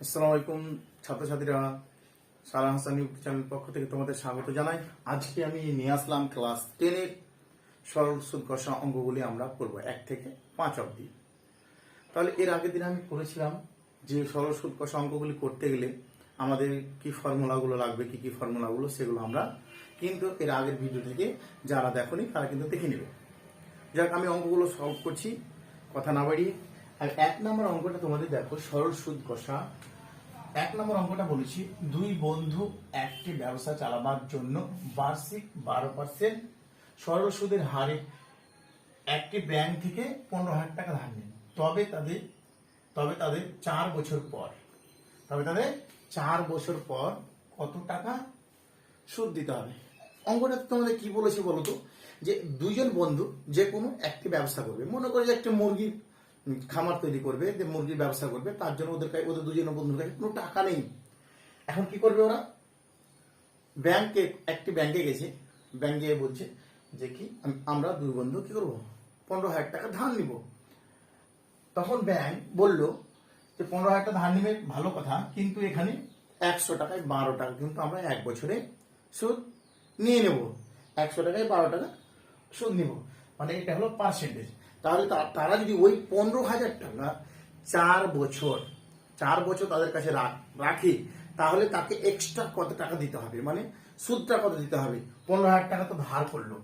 আসসালামু আলাইকুম ছাত্রছাত্রীরা, সারা হাসান ইউটিউব চ্যানেল পক্ষ থেকে তোমাদের স্বাগত জানাই। আজকে আমি নিয়ে আসলাম ক্লাস 10-এর সরল সুদ কষা অঙ্কগুলি আমরা করব 1 থেকে 5 অবধি। তাহলে এর আগের দিন আমি করেছিলাম যে সরল সুদ কষা অঙ্কগুলি করতে গেলে আমাদের কি ফর্মুলাগুলো লাগবে, কি কি ফর্মুলাগুলো সেগুলো আমরা কিন্তু এর আগের ভিডিও থেকে যারা দেখোনি তারা কিন্তু দেখে নেবে। যাক, আমি অঙ্কগুলো সলভ করছি, কথা না বাড়িয়ে। আর 1 নম্বর অঙ্কটা তোমাদের দেখো, সরল সুদ কষা 1 নম্বর অঙ্কটা বলেছি, দুই বন্ধু একটি ব্যবসা চালাবার জন্য বার্ষিক 12% সরল সুদের হারে একটি ব্যাংক থেকে 15,000 টাকা ধার নেন। তবে তাদের 4 বছর পর কত টাকা সুদ দিতে হবে। অঙ্কটা তোমাদের কি বলেছে বলতো, যে দুইজন বন্ধু যে কোনো একটি ব্যবসা করবে। মনে করে যে একটা মুরগির খামার তৈরি করবে, যে মুরগির ব্যবসা করবে, তার জন্য ওদের দুজনের বন্ধুর কাছে কোনো টাকা নেই। এখন কি করবে ওরা? একটি ব্যাংকে গেছে, ব্যাংকে বলছে যে কি আমরা দুই বন্ধু কি করবো, 15,000 টাকা ধার নিব। তখন ব্যাংক বলল যে 15,000 টাকা ধার নিবে, ভালো কথা, কিন্তু এখানে 100 টাকায় 12 টাকা কিন্তু আমরা 1 বছরে সুদ নিয়ে নেব। 100 টাকায় 12 টাকা সুদ নিব, মানে এটা হলো পার্সেন্টেজ। তাহলে তারা যদি ওই 15,000 টাকা 4 বছর তাদের কাছে রাখে, তাহলে তাকে এক্সট্রা কত টাকা দিতে হবে, মানে সুদটা কত দিতে হবে। 15,000 টাকা তো ধার করলো,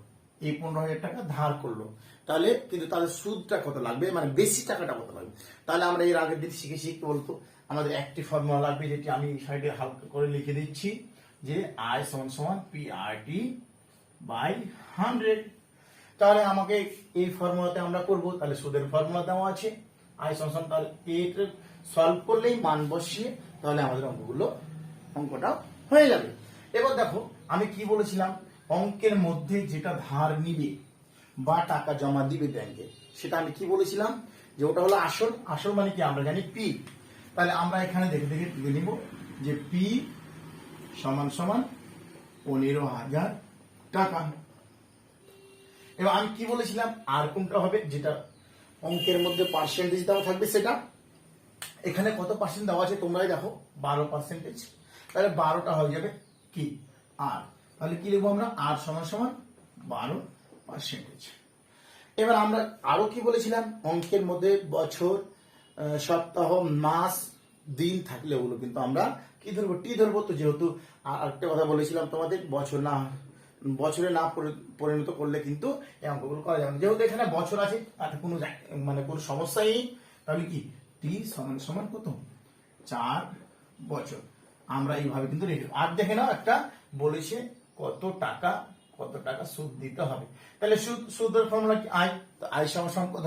এই 15,000 টাকা ধার করলো, তাহলে কিন্তু তাদের সুদটা কত লাগবে, মানে বেশি টাকাটা কত লাগবে। তাহলে আমরা এর আগের দিন শিখেছি কি বলতো, আমাদের একটি ফর্মুলা লাগবে, যেটি আমি সাইডে হালকা করে লিখে দিচ্ছি, যে I = P/100। তাহলে আমাকে এই ফর্মুলাতে আমরা করব, তাহলে সুদের ফর্মুলা দেওয়া আছে I = তাহলে এটা সলভ করলেই মান বসিয়ে তাহলে আমাদের অঙ্কটা হয়ে যাবে। এবার দেখো আমি কি বলেছিলাম, অঙ্কের মধ্যে যেটা ধার নিবে বা টাকা জমা দিবে ব্যাংকে, সেটা আমি কি বলেছিলাম, যে ওটা হলো আসল মানে কি আমরা জানি পি। তাহলে আমরা এখানে দেখে তুলে নিব যে পি = 15,000 টাকা। এবার আমি কি বলেছিলাম, আর কোনটা হবে, যেটা অঙ্কের মধ্যে পার্সেন্টেজ দেওয়া থাকবে সেটা। এখানে কত পার্সেন্ট দেওয়া আছে তোমরাই দেখো, 12%। তাহলে 12টা হয়ে যাবে কি আর, তাহলে কি লিখবো আমরা, আর = 12%। এবার আমরা আরো কি বলেছিলাম, অঙ্কের মধ্যে বছর, সপ্তাহ, মাস, দিন থাকলে ওগুলো কিন্তু আমরা কি ধরবো, টি ধরবো। তো যেহেতু আরেকটা কথা বলেছিলাম তোমাদের, বছরে না পরিণত করলে কিন্তু এই অঙ্কগুলো করা যাবে না। যেহেতু এখানে বছর আছে, তাতে কোনো মানে কোনো সমস্যাই নেই। তাহলে কি টি = কত, 4 বছর। আমরা এইভাবে কিন্তু রেখে, আর দেখে নাও একটা বলেছে কত টাকা সুদ দিতে হবে। তাহলে সুদের ফর্মুলা কি, আই = কত,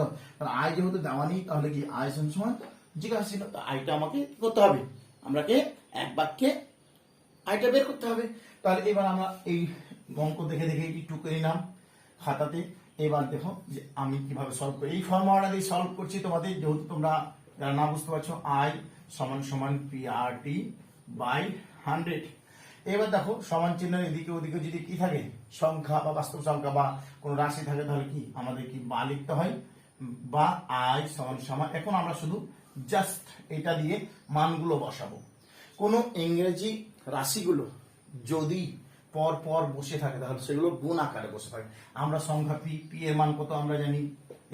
আই যেহেতু দেওয়া নেই, তাহলে কি আই = জিজ্ঞাসা ছিল, তো আইটা আমাকে কি করতে হবে, আমরাকে এক বাক্যে আইটা বের করতে হবে। তাহলে এবার আমরা এই অঙ্ক দেখে একটু করে নিলাম খাতাতে। এবার দেখো যে আমি কিভাবে সলভ করি, এই ফর্মুলাটা দিয়ে সলভ করছি তোমাদের, যেহেতু তোমরা যারা না বুঝতে পারছো, I = P/100। এবার দেখো সমান চিহ্নের এদিকে ওদিকে যদি কি থাকে, সংখ্যা বা বাস্তব সংখ্যা বা কোন রাশি থাকে, তাহলে কি আমাদের কি বা লিখতে হয়, বা I = এখন আমরা শুধু জাস্ট এটা দিয়ে মানগুলো বসাবো। কোন ইংরেজি রাশিগুলো যদি পর পর বসে থাকে, তাহলে সেগুলো গুণ আকারে বসে থাকে। আমরা সংখ্যা পি এর মান কত আমরা জানি,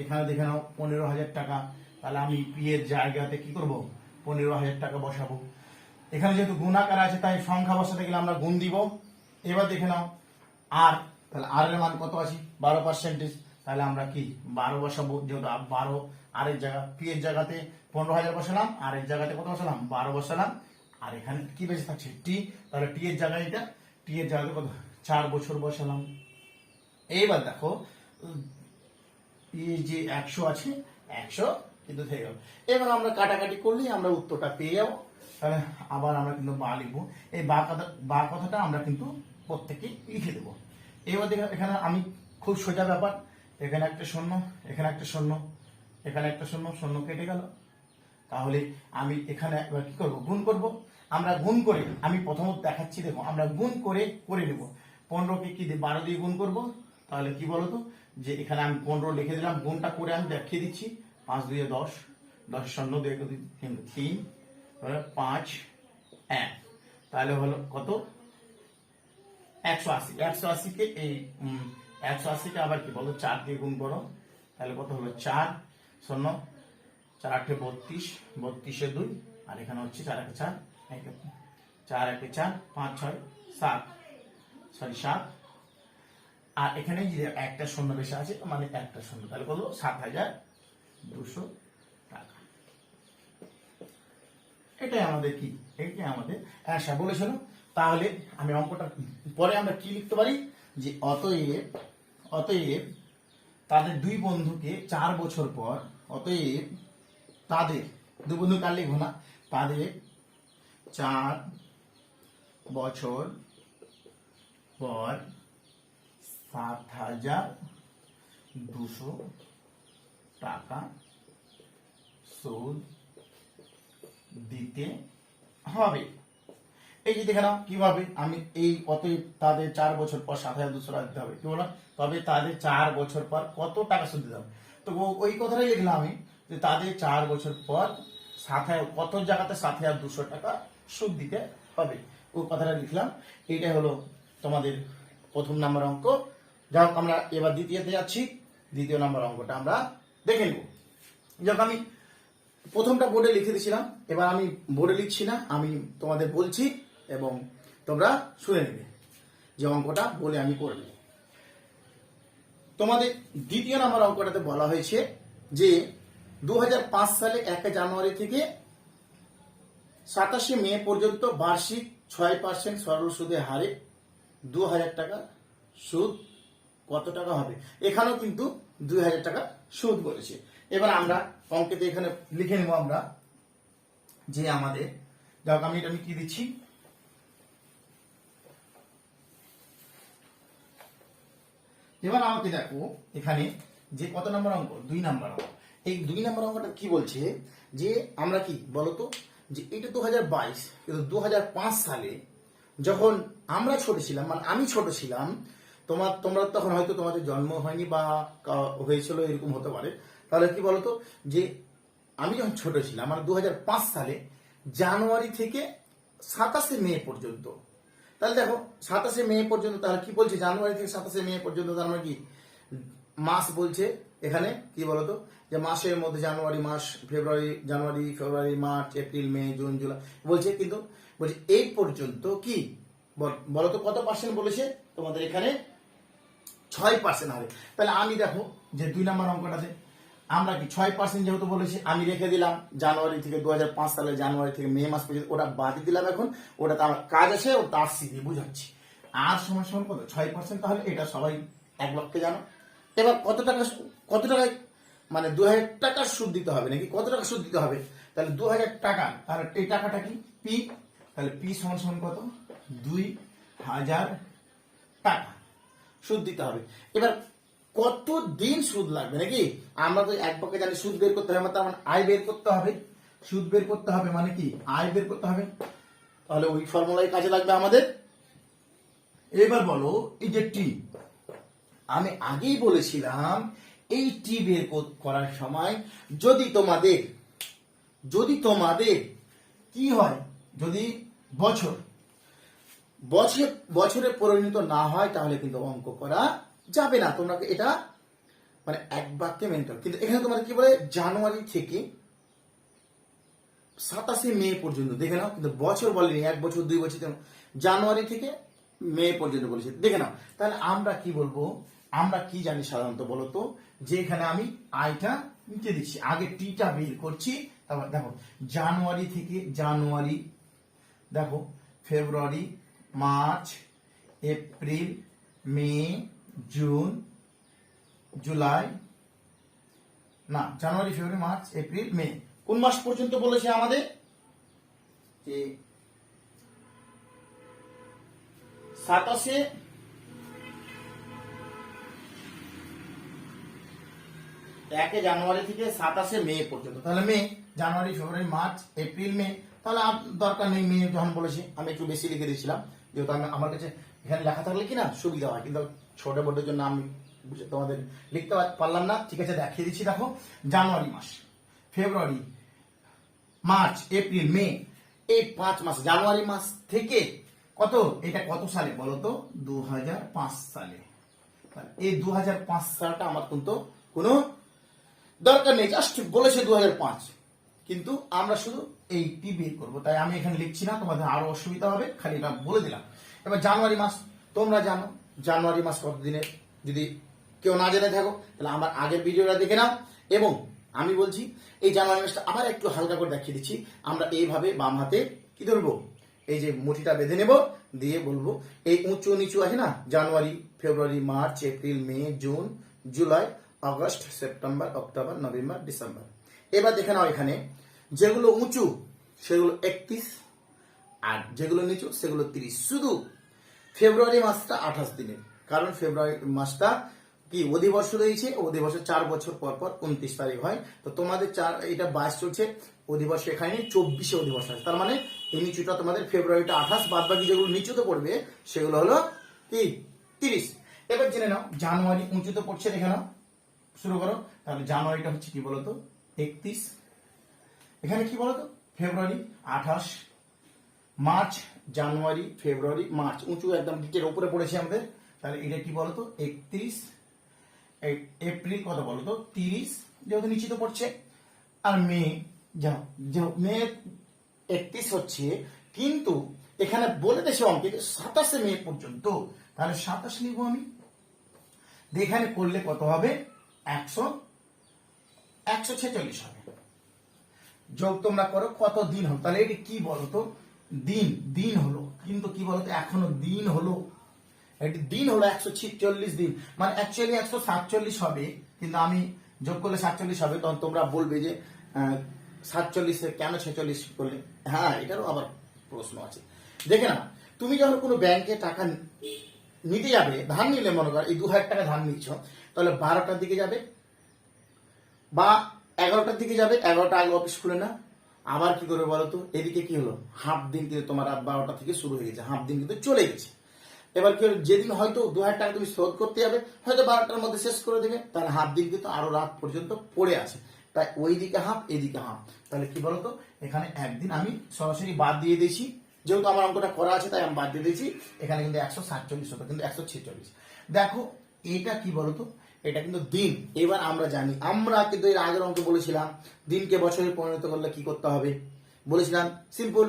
এখানে দেখে নাও 15,000 টাকা। তাহলে আমি পি এর জায়গাতে কি করব, 15,000 টাকা বসাবো। এখানে যেহেতু গুণ আকারে আছে, তাই সংখ্যা বসাতে গেলে আমরা গুণ দিব। এবার দেখে নাও আর, তাহলে আর এর মান কত আছে, 12%। তাহলে আমরা কি 12 বসাবো, যেহেতু 12 আর এর জায়গা, পি এর জায়গাতে 15,000 বসালাম, আর এর জায়গাতে কত বসালাম, 12 বসালাম। আর এখানে কি বেশি থাকছে, টি, তাহলে টি এর জায়গায় এটা, টি এর জায়গাতে কত, 4 বছর বসালাম। এইবার দেখো এই যে 100 আছে, 100 কিন্তু থেকে গেল। এবার আমরা কাটাকাটি করলেই আমরা উত্তরটা পেয়ে যাবো। তাহলে আবার আমরা কিন্তু বা লিখবো, এই বা কথাটা আমরা কিন্তু প্রত্যেকে লিখে দেবো। এবার দেখো এখানে আমি খুব সোজা ব্যাপার, এখানে একটা শূন্য, এখানে একটা শূন্য, এখানে একটা শূন্য, শূন্য কেটে গেল। তাহলে আমি এখানে এবার কি করবো, গুণ করব। আমরা গুণ করে, আমি প্রথমত দেখাচ্ছি, দেখো আমরা গুণ করে নেব। 15কে কি 12 দিয়ে গুণ করব, তাহলে কি বলতো, যে এখানে আমি 15 লিখে দিলাম, গুণটা করে আমি দেখিয়ে দিচ্ছি। 5 × 2 = 10, 10 × 0 2 3, 5 1, তাহলে হলো কত 180। 180 কে এই 180 কে আবার কি বলো 4 দিয়ে গুণ করো, তাহলে কত হলো 4 শূন্য 4 8 32, 32 এ 2, আর এখানে হচ্ছে 4 1 4, 4 1 4 5 6 7, সরি 7, আর এখানে যে একটা শূন্য বেশি আছে মানে একটা শূন্য, তাহলে কত 7200 টাকা। এটাই আমাদের কি, এটাই আমাদের অ্যান্সার বলেছিল। তাহলে আমি অঙ্কটা পরে আমরা কি লিখতে পারি যে অতএব তাদের দুই বন্ধুকে 4 বছর পর, অতএব তাদের দুই বন্ধু কার লিখবো না, তাদের 4 বছর পর 7200 টাকা সুদ দিতে হবে। এই যে দেখে নাও কিভাবে আমি এই অতএব তাদের 4 বছর পর 7200 টাকা দিতে হবে, কি বললাম, তবে তাদের 4 বছর পর কত টাকা সুদ দিতে হবে। তো ওই কথাটাই লিখলাম আমি যে তাদের 4 বছর পর কত জায়গাতে 7200 টাকা সুদ দিতে হবে, ওই কথাটা লিখলাম। এইটা হলো তোমাদের প্রথম নাম্বার অঙ্ক। যাই হোক, আমরা এবার দ্বিতীয়তে যাচ্ছি। দ্বিতীয় নাম্বার অঙ্কটা আমরা দেখে নেব। যখন আমি প্রথমটা বোর্ডে লিখে দিয়েছিলাম, এবার আমি বোর্ডে লিখছি না, আমি তোমাদের বলছি এবং তোমরা শুনে নেবে যে অঙ্কটা বলে আমি করব। তোমাদের দ্বিতীয় নাম্বার অঙ্কটাতে বলা হয়েছে যে 2005 সালে 1 জানুয়ারি থেকে 27 মে পর্যন্ত বার্ষিক 6% সরল সুদের হারে 2000 টাকা সুদ কত টাকা হবে। এখানেও কিন্তু 2000 টাকা সুদ বলেছে। এবার আমরা অঙ্কেতে এখানে লিখে নেব আমরা যে আমাদের, দেখো আমি এটা কি দিচ্ছি, এবার আমাকে দেখো এখানে যে কত নম্বর অঙ্ক, 2 নম্বর অঙ্ক। এই 2 নম্বর অঙ্কটা কি বলছে যে আমরা কি বলতো যে এটা 2022, কিন্তু 2005 সালে যখন আমরা ছোট ছিলাম, মানে আমি ছোট ছিলাম, তোমরা তখন হয়তো তোমাদের জন্ম হয়নি বা হয়েছিল, এরকম হতে পারে। তাহলে কি বলতো যে আমি যখন ছোট ছিলাম মানে 2005 সালে জানুয়ারি থেকে 27 মে পর্যন্ত, তাহলে দেখো 27 মে পর্যন্ত, তাহলে কি বলছে জানুয়ারি থেকে 27 মে পর্যন্ত, তার মানে কি মাস বলছে এখানে, কি বলতো যে মাসের মধ্যে জানুয়ারি মাস, January February March April May June July বলছে, কিন্তু বলছে এই পর্যন্ত কি বলতো কত পার্সেন্ট বলেছে তোমাদের এখানে 6% হবে। তাহলে আমি দেখো যে 2 নম্বর অঙ্কটাতে আমরা কি 6% যেহেতু বলেছি, আমি রেখে দিলাম জানুয়ারি থেকে 2005 সালে জানুয়ারি থেকে মে মাস পর্যন্ত, ওটা বাদ দিলাম। এখন ওটাতে আমার কাজ আছে, ও তার সিধে বুঝাচ্ছি। আর সমান সমান কত 6%, তাহলে এটা সবাই 1 লক্ষে জানো। এবার কত টাকায় মানে 2000 টাকা সুদ দিতে হবে নাকি কত টাকা সুদ দিতে হবে, তাহলে 2000 টাকা, তাহলে এই টাকাটা কি পি, তাহলে পি সমান সমান কত 2000 টাকা সুদ দিতে হবে। এবার কত দিন সুদ লাগবে নাকি, আমরা তো এক পক্ষে জানি সুদ বের করতে হবে, তার মানে আয় বের করতে হবে, সুদ বের করতে হবে মানে কি আয় বের করতে হবে, তাহলে ওই ফর্মুলাই কাজে লাগবে আমাদের। এবার বলো এই যে টি, আমি আগেই বলেছিলাম এই টি বের করার সময় যদি তোমাদের কি হয়, যদি বছরে পরিণত না হয় তাহলে কিন্তু অঙ্ক করা যাবে না। তোমরা এটা মানে এক বাক্যে মেনে নাও। কিন্তু এখানে তোমাদের কি বলে জানুয়ারি থেকে 27 মে পর্যন্ত, দেখে নাও, কিন্তু বছর বলেনি, 1 বছর 2 বছর, জানুয়ারি থেকে মে পর্যন্ত বলেছে, দেখে নাও। তাহলে আমরা কি বলবো, আমরা কি জানি সাধারণত বলতো যে এখানে আমি আয়টা নিতে দিচ্ছি, আগে টিটা বের করছি, তারপর দেখো জানুয়ারি দেখো ফেব্রুয়ারি March April May June July, না জানুয়ারি ফেব্রুয়ারি মার্চ এপ্রিল মে, কোন মাস পর্যন্ত বলেছে আমাদের, 27 জানুয়ারি থেকে 27 মে পর্যন্ত। তাহলে মে, জানুয়ারি ফেব্রুয়ারি মার্চ এপ্রিল মে, তাহলে আর দরকার নেই মে যখন বলেছি, আমি একটু বেশি লিখে দিয়েছিলাম, যেহেতু আমার কাছে এখানে লেখা থাকলে কি না সুবিধা হয়, কিন্তু ছোট বোর্ডের জন্য আমি তোমাদের লিখতে পারলাম না। ঠিক আছে, দেখিয়ে দিচ্ছি। দেখো জানুয়ারি মাস, ফেব্রুয়ারি মার্চ, এপ্রিল, মে, এই 5 মাস, জানুয়ারি মাস থেকে কত, এটা কত সালে বলতো, 2005 সালে। এই 2005 সালটা আমার কিন্তু কোনো দরকার নেই, জাস্ট বলেছে 2005, কিন্তু আমরা শুধু এইটি বের করবো, তাই আমি এখানে লিখছি না, তোমাদের আরো অসুবিধা হবে, খালি এটা বলে দিলাম। এবার জানুয়ারি মাস, তোমরা জানো জানুয়ারি মাস কত দিনের, যদি কেউ না জেনে থাকো তাহলে আমার আগের ভিডিওটা দেখে নাও। এবং আমি বলছি এই জানুয়ারি মাসটা আবার একটু হালকা করে দেখিয়ে দিচ্ছি। আমরা এইভাবে বাম হাতে কি ধরবো, এই যে মুঠিটা বেঁধে নেব, দিয়ে বলবো এই উঁচু নিচু আছে না, January, February, March, April, May, June, July, August, September, October, November, December. এবার দেখে নাও এখানে যেগুলো উঁচু সেগুলো 31, আর যেগুলো নিচু সেগুলো 30। শুধু ফেব্রুয়ারি মাসটা 28 দিনের, কারণ ফেব্রুয়ারি মাসটা কি অধিবর্ষ রয়েছে, অধিবর্ষ 4 বছর পর পর 29 তারিখ হয়। তো তোমাদের এটা 22 চলছে, অধিবর্ষ এখানে 24 অধিবর্ষ আছে, তার মানে এই নিচুটা তোমাদের ফেব্রুয়ারিটা 28, বাদ বাকি যেগুলো নিচুতে পড়বে সেগুলো হলো কি 30। এবার জেনে নাও জানুয়ারি উঁচুতে পড়ছে, দেখে নাও, শুরু করো। তাহলে জানুয়ারিটা হচ্ছে কি বলতো 31, এখানে কি বলতো ফেব্রুয়ারি 28, মার্চ, জানুয়ারি, ফেব্রুয়ারি, মার্চ উঁচু একদম দিকের উপরে পড়েছে আমাদের, তাহলে এটা কি বলতো 31, এপ্রিল কত বলতো 30, যেহেতু নিচে তো পড়ছে, আর মে, যাও যাও মে 31 হচ্ছে, কিন্তু এখানে বলে দেশে অঙ্কে 27 মে পর্যন্ত, তাহলে 27 লিখবো আমি, এখানে করলে কত হবে 146 হবে। যোগ তোমরা করো কত দিন হলো, তাহলে এটি কি বলতো দিন হলো, কিন্তু কি বলতো এখনো দিন হলো, এটি দিন হলো 146 দিন, মানে অ্যাকচুয়ালি 147 হবে, কিন্তু আমি যোগ করলে 47 হবে, তখন তোমরা বলবে যে 47 কেন 46 করলে। হ্যাঁ, এটারও আবার প্রশ্ন আছে। দেখে না, তুমি যখন কোনো ব্যাংকে টাকা নিতে যাবে, ধার নিলে, মনে করো এই 2000 টাকা ধার নিচ্ছ, তাহলে 12টার দিকে যাবে বা 11টার দিকে যাবে, 11টা আগে অফিস খুলে না, আবার কি করবে বলতো, এদিকে কি হলো হাফ দিন, কিন্তু তোমার রাত 12টা থেকে শুরু হয়ে গেছে, হাফ দিন কিন্তু চলে গেছে। এবার কি হলো, যেদিন হয়তো 2000 টাকা তুমি শোধ করতে যাবে, হয়তো 12টার মধ্যে শেষ করে দেবে, তাহলে হাফ দিন কিন্তু আরো রাত পর্যন্ত পড়ে আছে, তাই ওই দিকে হাফ, এদিকে হাফ। তাহলে কি বলতো এখানে একদিন আমি সরাসরি বাদ দিয়ে দিয়েছি, যেহেতু আমার অঙ্কটা করা আছে তাই আমি বাদ দিয়ে দিয়েছি, এখানে কিন্তু 147 হতো, কিন্তু 146। দেখো এটা কি বলতো, এটা কিন্তু দিন। এবার আমরা জানি, আমরা কিন্তু এর আগের অঙ্কে বলেছিলাম দিনকে বছরে পরিণত করলে কি করতে হবে, বলেছিলাম সিম্পল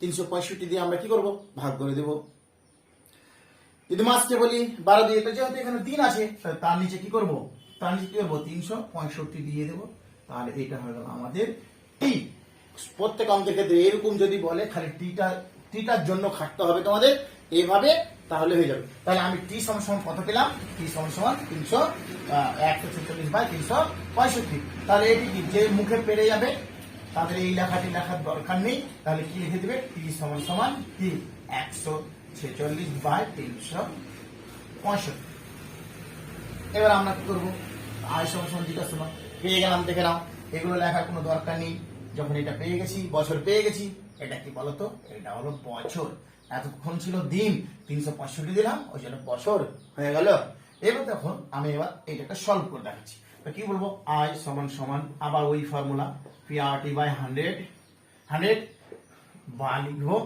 365 দিয়ে আমরা কি করব, ভাগ করে দেব। যদি মাসকে বলি 12 দিয়ে, তো যেহেতু এখানে দিন আছে তার নিচে কি করব, 365 দিয়ে দেব, তাহলে এটা হয়ে গেল আমাদের টি। প্রত্যেক অঙ্কের ক্ষেত্রে এরকম যদি বলে খালি টিটার জন্য খাটতে হবে তোমাদের এইভাবে, তাহলে হয়ে যাবে। তাহলে আমি টি সমান কত পেলাম, টি সমান 146/365, তাহলে এটি কি যে মুখে পেরে যাবে তাদের এই লেখাটি লেখার দরকার নেই, তাহলে কি লিখে দেবে টি সমান কি 146/365। এবার আমরা কি করবো, আয় সমান জিজ্ঞাসা পেয়ে গেলাম, দেখে নাও এগুলো লেখার কোনো দরকার নেই, যখন এটা পেয়ে গেছি, বছর পেয়ে গেছি, এটা কি বলতো, এটা হলো বছর, এতক্ষণ ছিল দিন, 365 দিলাম, ওই জন্য বছর হয়ে গেল। এবার দেখো আমি এবার এটাকে সলভ করে দেখাচ্ছি, তো কি বলবো, আই সমান আবার ওই ফর্মুলা PRT/100 বা লিখবো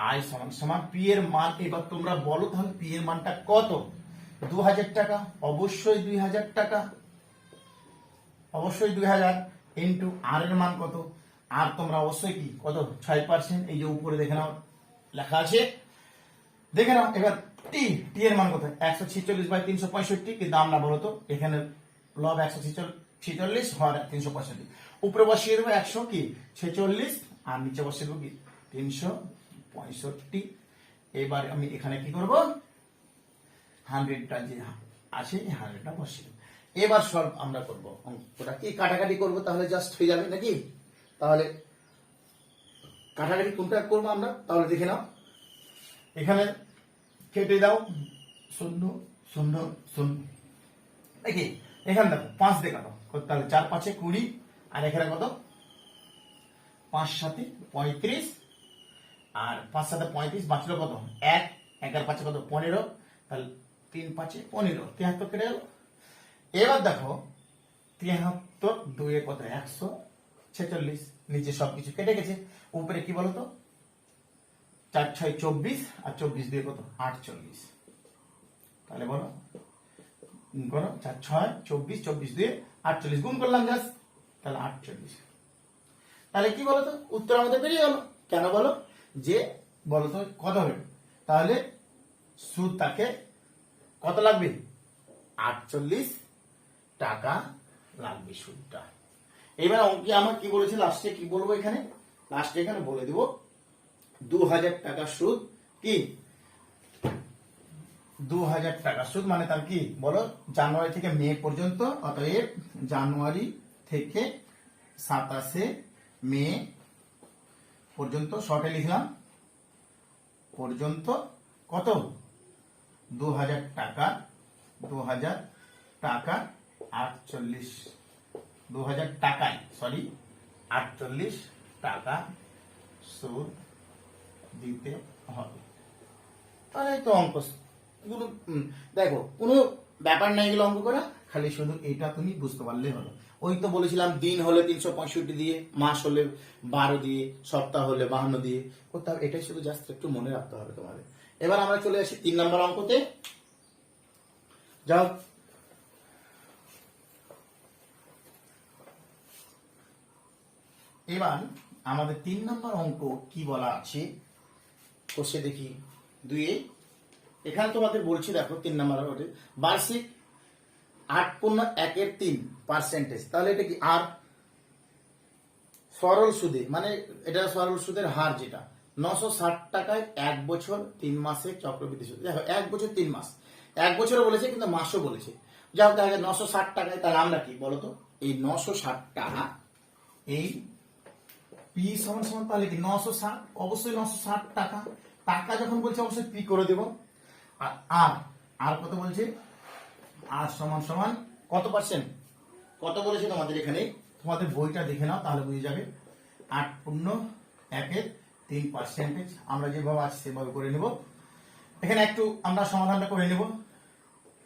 আই সমান পি এর মান। এবার তোমরা বলো তাহলে পি এর মানটা কত, 2000 টাকা, অবশ্যই 2000 টাকা, অবশ্যই 2000 ইন্টু আর এর মান কত, আর তোমরা অবশ্যই কি কত 6%, এই যে উপরে দেখে নাও লেখা আছে, দেখে নাও। এবার টি এর মান কত, 146/365, কিন্তু আমরা বলতো এখানে লব 146 হর 365, উপরে বসিয়ে দেবো 146 আর নিচে বসিয়ে দেবো কি 365। এবার আমি এখানে কি করব, 100টা যে আছে 100টা বসিয়ে দেবো। এবার সলভ আমরা করবো, অঙ্কটা কি কাটাকাটি করবো, তাহলে জাস্ট হয়ে যাবে নাকি। তাহলে কাটাকাটি কোনটা করবো আমরা, তাহলে দেখে নাও, এখানে কেটে দাও 0 0 0 নাকি, এখানে দেখো 5 দিয়ে কাটো, তাহলে 4 5 20, আর এখানে কত 5 7 35, আর 5 7 35 বাঁচলো কত 1, 11 5 কত 15, তাহলে 3 5 15, 73 কেটে গেল। এবার দেখো 73 2 কত 146, নিচে সবকিছু কেটে গেছে, উপরে কি বলতো 4 6 24 আর 24 দিয়ে কত 48। তাহলে বলো গুণ করো 4 6 24 24 দিয়ে 48 গুণ করলাম জাস্ট, তাহলে 48। তাহলে কি বলতো উত্তর আমাদের বেরিয়ে গেল। কেন বলো, যে বলতো কত হবে, তাহলে সুদ তাকে কত লাগবে 48 টাকা লাগবে সুদটা। এবার অঙ্কে আমার কি বলেছে লাস্টে, কি বলবো এখানে লাস্টে এখানে বলে দিব 2000 টাকা সুদ, কি 2000 টাকা সুদ মানে তার কি বলো জানুয়ারি থেকে মে পর্যন্ত, অতএব জানুয়ারি থেকে 27 মে পর্যন্ত, শর্টে লিখলাম পর্যন্ত কত 2000 টাকা 2000 টাকা 48 2000 টাকায় 48 টাকা সুদ দিতে হবে। তাহলে তো অঙ্ক গুলো দেখো কোনো ব্যাপার নাই এগুলো অঙ্ক করা, খালি শুধু এটা তুমি বুঝতে পারলেই হলো। ওই তো বলেছিলাম দিন হলে 365 দিয়ে, মাস হলে 12 দিয়ে, সপ্তাহ হলে 52 দিয়ে করতে হবে, এটাই শুধু জাস্ট একটু মনে রাখতে হবে তোমাদের। এবার আমরা চলে আসি 3 নম্বর অঙ্কতে। যাও এবার আমাদের 3 নম্বর অঙ্ক কি বলা আছে কোষে দেখি 2 এখানে তোমাদের বলছি দেখো 3 নম্বর বার্ষিক 8.1/3%, তাহলে এটা কি আর সরল সুদে, মানে এটা সরল সুদের হার যেটা 960 টাকায় 1 বছর 3 মাসের চক্রবৃদ্ধি সুদ। দেখো 1 বছর 3 মাস, 1 বছরও বলেছে কিন্তু মাসও বলেছে। যাও তাহলে 960 টাকায়, তাহলে আমরা কি বলতো এই 960 টাকা এই পি সমান সমান তাহলে কি 960, অবশ্যই 960 টাকা, টাকা যখন বলছে অবশ্যই পি করে দেব। আর আর কত বলছে, আর সমান সমান কত পার্সেন্ট, কত বলেছে তোমাদের এখানে, তোমাদের বইটা দেখে নাও তাহলে বুঝে যাবে। 8.1/3%, আমরা যেভাবে আছে সেভাবে করে নেব। এখানে একটু আমরা সমাধানটা করে নেব,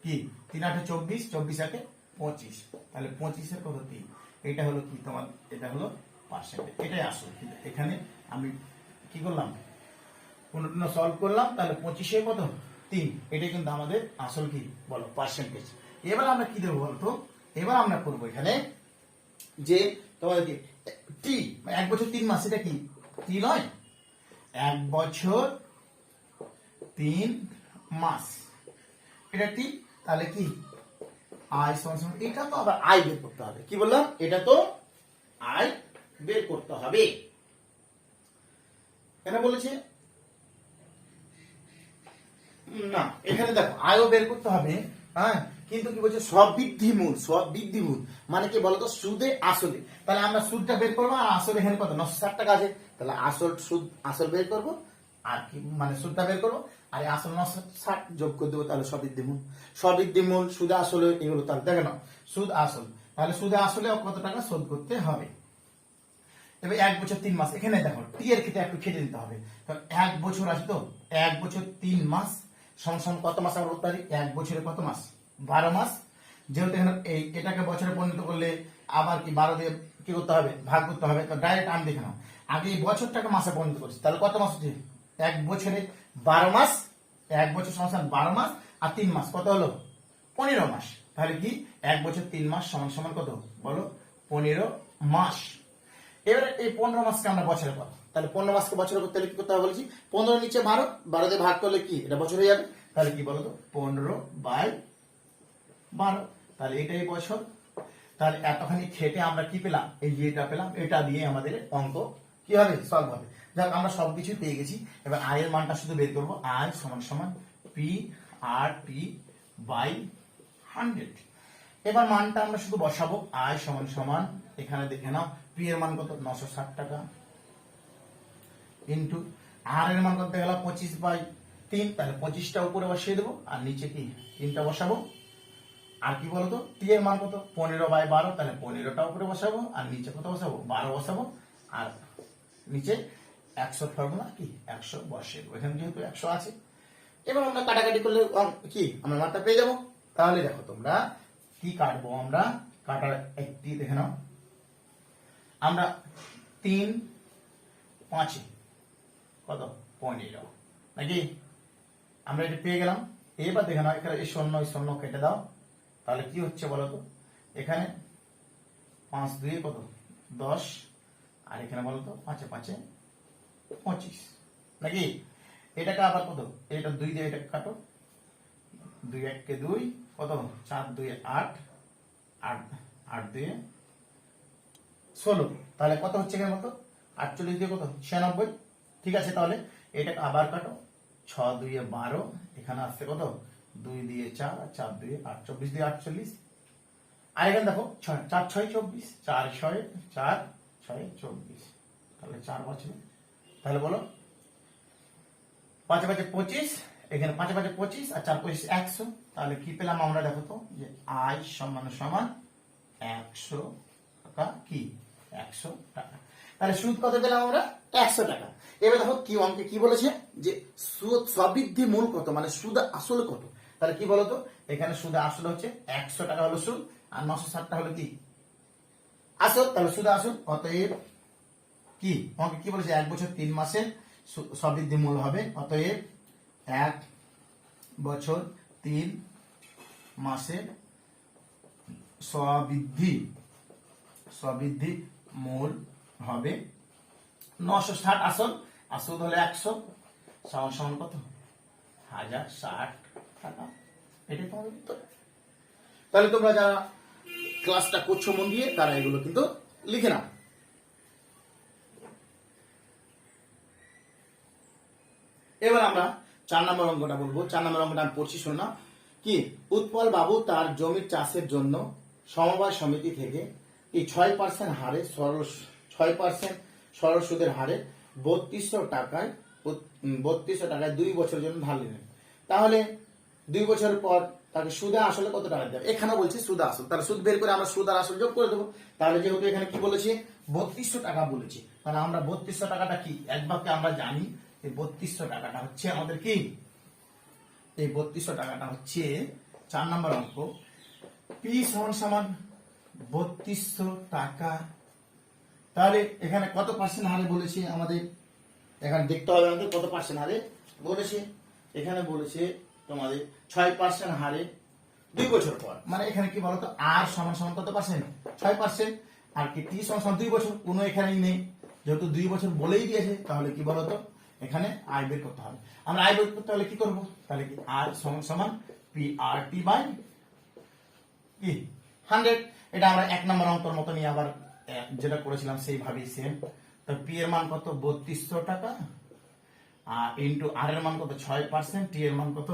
কি 3 8 24 24 8 25, তাহলে 25 এর কত 3, এটা হলো কি তোমার, এটা হলো পার্সেন্ট, এটাই আসল। কিন্তু এখানে আমি কি করলাম কোনটা সলভ করলাম, তাহলে 25 এর কত 3, এটা কিন্তু আমাদের আসল কি বলো পার্সেন্টেজ। এবার আমরা কি দেবো বলতো, এবার আমরা করবো এখানে যে তোমাদের কি টি 1 বছর 3 মাস, এটা কি টি নয়, 1 বছর 3 মাস এটা টি, তাহলে কি আয় সমান সমান, এটা তো আবার আয় বের করতে হবে, কি বললাম এটা তো আয় বের করতে হবে। কেন বলেছে না, এখানে দেখো আয়ও বের করতে হবে, হ্যাঁ, কিন্তু কি বলছে সব বৃদ্ধি মূল মানে কি বলতো সুদে আসলে, তাহলে আমরা সুদটা বের করবো, আর আসল এখানে কত 960 টাকা আছে, তাহলে আসল সুদ আসল বের করবো, আর কি মানে সুদটা বের করবো, আর আসল 960 যোগ করে দেবো, তাহলে সবৃদ্ধি মূল সুদে আসলে এগুলো, তাহলে দেখে নাও সুদ আসল, তাহলে সুদে আসলে কত টাকা শোধ করতে হবে। এবার 1 বছর 3 মাস, এখানে দেখো টি এর ক্ষেত্রে একটু খেটে দিতে হবে, 1 বছর আছে তো 1 বছর 3 মাস সমান কত মাস আমরা বলতে পারি, 1 বছরে কত মাস 12 মাস, যেহেতু এখানে এটাকে বছরে পরিণত করলে আবার কি 12 দিয়ে কি করতে হবে ভাগ করতে হবে, তো ডাইরেক্ট আমি দেখে নাও আগে এই বছরটাকে মাসে পরিণত করছি, তাহলে কত মাস হচ্ছে 1 বছরে 12 মাস, 1 বছর সমান 12 মাস আর 3 মাস কত হলো 15 মাস, তাহলে কি 1 বছর 3 মাস সমান সমান কত বলো 15 মাস। এবারে এই 15 মাসকে আমরা বছরে পাবো, তাহলে 15 মাসকে বছরে করতে হলে কি করতে হবে বলেছি, 15 নিচে 12, 12 দিয়ে ভাগ করলে কি এটা বছর হয়ে যাবে, তাহলে কি বলতো 15/12, তাহলে এটাই বছর। তাহলে এতখানি খেটে আমরা কি পেলাম, এই যে এটা পেলাম, এটা দিয়ে আমাদের অঙ্ক কি হবে সলভ হবে। যাক আমরা সবকিছু পেয়ে গেছি, এবার আয়ের মানটা শুধু বের করবো, আয় সমান সমান পি আর টি বাই 100। এবার মানটা আমরা শুধু বসাবো, আয় সমান সমান এখানে দেখে নাও পি এর মান কত 960 টাকা ইন্টু আর এর মান কত গেল 25/3, তাহলে 25টা উপরে বসিয়ে দেবো আর নিচে কি 3টা বসাবো। আর কি বলতো টি এর মান কত 15/12, তাহলে 15টা উপরে বসাবো আর নিচে কত বসাবো 12 বসাবো, আর নিচে 100 ফর্মুলা কি 100 বসিয়ে দেবো, এখানে যেহেতু 100 আছে। এবার আমরা কাটাকাটি করলে কি আমরা মানটা পেয়ে যাবো। তাহলে দেখো তোমরা কি কাটবো, আমরা কাটার একটি দেখে নাও, আমরা 3 5 কত 15 নাকি? আমরা এটা পেয়ে গেলাম। এবার দেখে নাও এখানে এই শূন্য কেটে দাও, তাহলে কি হচ্ছে বলো তো? এখানে 5 2 কত 10, আর এখানে বলো তো 5 5 25 নাকি? এটাকে আবার কত, এটা 2 দিয়ে এটা কাটো, 2 1 কে 2 কত, 4 2 8, 8 2 16, তাহলে কত হচ্ছে এখানে কত 48 দিয়ে কত 96। ঠিক আছে, তাহলে এটাকে আবার কাটো, 6 2 12, এখানে আসছে কত 2 দিয়ে 4, 4 2 8, 24 দিয়ে 48, আর এখানে দেখো 4 6 24, 4 6 4 6 24, তাহলে 4 বছর, তাহলে বলো 5 5 25, এখানে 5 5 25 আর 4 25 100, তাহলে কি পেলাম আমরা দেখো তো, যে আয় সমান 100 টাকা, কি 100 টাকা। তাহলে সুদ কত পেলাম আমরা 100 টাকা। এবার দেখো কি অঙ্কে কি বলেছে, যে সুদ সবৃদ্ধি মূল কত, মানে সুদ আসল কত। তাহলে কি বলতো, এখানে সুদ আসল হচ্ছে 100 টাকা হলো সুদ, আর 960 টাকা হলো কি আসল। তাহলে সুদ আসল অতএব কি অঙ্কে কি বলেছে, 1 বছর 3 মাসের সবৃদ্ধি মূল হবে, অতএব 1 বছর 3 মাসের সবৃদ্ধি মূল হবে 960 আসল, আর সুদ হলো 100, সমান সমান কত 1060 টাকা। এটাই তোমাদের উত্তর। তাহলে তোমরা যারা ক্লাসটা করছো মন দিয়ে, তারা এগুলো কিন্তু লিখে নাও। এবার আমরা 4 নম্বর অঙ্কটা বলবো। 4 নম্বর অঙ্কটা আমি পড়ছি, শোনো না। কি, উৎপল বাবু তার জমির চাষের জন্য সমবায় সমিতি থেকে এই 6% হারে সরল সুদের হারে 3200 টাকায় 2 বছরের জন্য ধার নিলেন। তাহলে 2 বছর পর তাকে সুদে আসলে কত টাকা দেবে? এখানে বলছে সুদে আসল, তাহলে সুদ বের করে আমরা সুদ আর আসল যোগ করে দেবো। তাহলে যেহেতু এখানে কি বলেছে 3200 টাকা বলেছে, তাহলে আমরা 3200 টাকাটা কি এক বাক্যে আমরা জানি, এই 3200 টাকাটা হচ্ছে আমাদের কি, এই 3200 টাকাটা হচ্ছে 4 নম্বর অঙ্ক, পি সমান সমান 3200 টাকা। তাহলে এখানে কত পার্সেন্ট হারে বলেছে আমাদের, এখানে দেখতে হবে আমাদের কত পার্সেন্ট হারে বলেছে। এখানে বলেছে তোমাদের 6% হারে 2 বছর পর, মানে এখানে কি বলতো, আর সমান সমান কত পার্সেন্ট 6%, আর কি টি সমান সমান 2 বছর, কোনো এখানেই নেই, যেহেতু 2 বছর বলেই দিয়েছে, তাহলে কি বলতো এখানে আয় বের করতে হবে। আমরা আয় বের করতে হলে কি করব, তাহলে কি আয় সমান সমান পি আর টি বাই কি 100। এটা আমরা 1 নম্বর অঙ্কের মতো নিয়ে আবার যেটা করেছিলাম সেইভাবেই সেম। তো পি এর মান কত 3200 টাকা, আর ইন্টু আর এর মান কত 6%, টি এর মান কত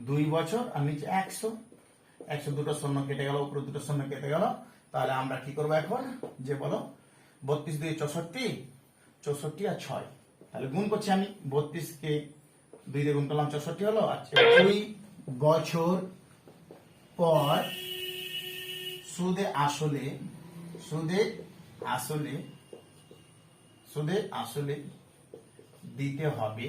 2 বছর, আর নিচে 100 দুটো শূন্য কেটে গেল, উপরে দুটো শূন্য কেটে গেল। তাহলে আমরা কি করবো এখন, যে বলো 32 দিয়ে 64, 64 আর 6, তাহলে গুণ করছি আমি, 32 কে 2 দিয়ে গুণ করলাম 64 হলো। আচ্ছা, 2 বছর পর সুদে আসলে দিতে হবে।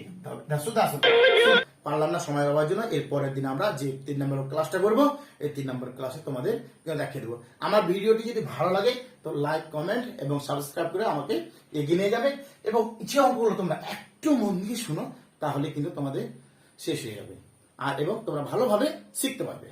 পারলাম না সময় হওয়ার জন্য, এর পরের দিন আমরা যে 3 নম্বর ক্লাসটা করবো, এই 3 নম্বর ক্লাসে তোমাদের দেখিয়ে দেবো। আমার ভিডিওটি যদি ভালো লাগে তো লাইক, কমেন্ট এবং সাবস্ক্রাইব করে আমাকে এগিয়ে নিয়ে যাবে, এবং যে অঙ্কগুলো তোমরা একটু মন দিয়ে শুনো, তাহলে কিন্তু তোমাদের শেষ হয়ে যাবে, আর এবং তোমরা ভালোভাবে শিখতে পারবে।